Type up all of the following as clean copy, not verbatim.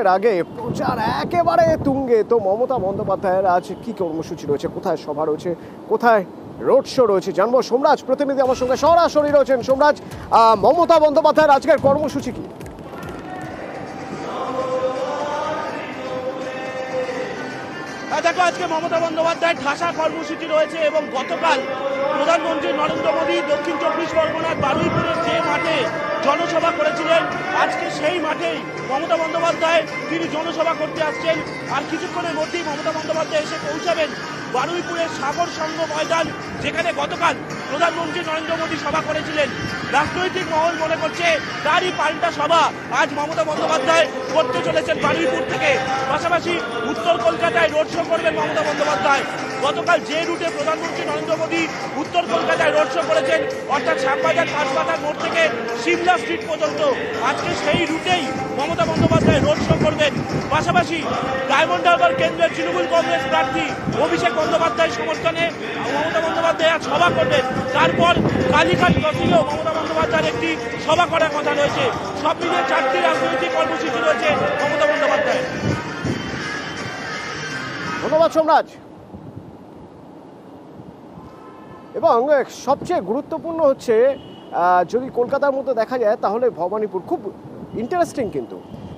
ভোটের আগে প্রচার একেবারে তুঙ্গে। তো মমতা বন্দ্যোপাধ্যায়ের আজ কি কর্মসূচি রয়েছে, কোথায় সভা রয়েছে, কোথায় রোড শো রয়েছে জানবো। সোমরাজ প্রতিনিধি আমার সঙ্গে সরাসরি রয়েছেন। সোমরাজ, মমতা বন্দ্যোপাধ্যায়ের আজকের কর্মসূচি কি? দেখো, আজকে মমতা বন্দ্যোপাধ্যায়ের ঠাসা কর্মসূচি রয়েছে এবং গতকাল প্রধানমন্ত্রী নরেন্দ্র মোদী দক্ষিণ চব্বিশ পরগনার বারুইপুরের যে মাঠে জনসভা করেছিলেন, আজকে সেই মাঠেই মমতা বন্দ্যোপাধ্যায় তিনি জনসভা করতে আসছেন। আর কিছুক্ষণের মধ্যেই মমতা বন্দ্যোপাধ্যায় এসে পৌঁছাবেন বারুইপুরের সাগর সংঘ ময়দান, যেখানে গতকাল প্রধানমন্ত্রী নরেন্দ্র মোদী সভা করেছিলেন। রাজনৈতিক মহল মনে করছে তারই পাল্টা সভা আজ মমতা বন্দ্যোপাধ্যায় করতে চলেছেন বারুইপুর থেকে। পাশাপাশি উত্তর কলকাতায় রোড শো করবেন মমতা বন্দ্যোপাধ্যায়। গতকাল যে রুটে প্রধানমন্ত্রী নরেন্দ্র মোদী উত্তর কলকাতায় রোড শো করেছেন, অর্থাৎ শ্যামবাজার কাঁচবাজার মোড় থেকে সিমলা স্ট্রিট পর্যন্ত, আজকে সেই রুটেই মমতা বন্দ্যোপাধ্যায় রোড শো করবেন। পাশাপাশি ডায়মন্ড হারবার কেন্দ্রের তৃণমূল কংগ্রেস প্রার্থী অভিষেক বন্দ্যোপাধ্যায়ের সমর্থনে মমতা বন্দ্যোপাধ্যায় আজ সভা করবেন। তারপর কালীঘাট ক্রসিংয়েও মমতা বন্দ্যোপাধ্যায়ের একটি সভা করার কথা রয়েছে। সব মিলিয়ে 4টি রাজনৈতিক কর্মসূচি রয়েছে মমতা বন্দ্যোপাধ্যায়। ধন্যবাদ সোমরাজ। এবং সবচেয়ে গুরুত্বপূর্ণ হচ্ছে, যদি কলকাতার মধ্যে দেখা যায় তাহলে ভবানীপুর খুব ইন্টারেস্টিং, কিন্তু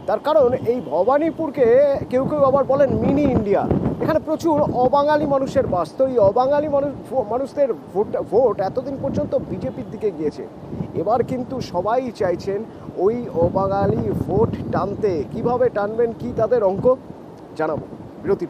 তার কারণ এই ভবানীপুরকে কেউ কেউ আবার বলেন মিনি ইন্ডিয়া। এখানে প্রচুর অবাঙালি মানুষের বাস। তো এই অবাঙালি মানুষদের ভোট এতদিন পর্যন্ত বিজেপির দিকে গিয়েছে। এবার কিন্তু সবাই চাইছেন ওই অবাঙালি ভোট টানতে। কিভাবে টানবেন, কি তাদের অঙ্ক, জানাবো বিরতি।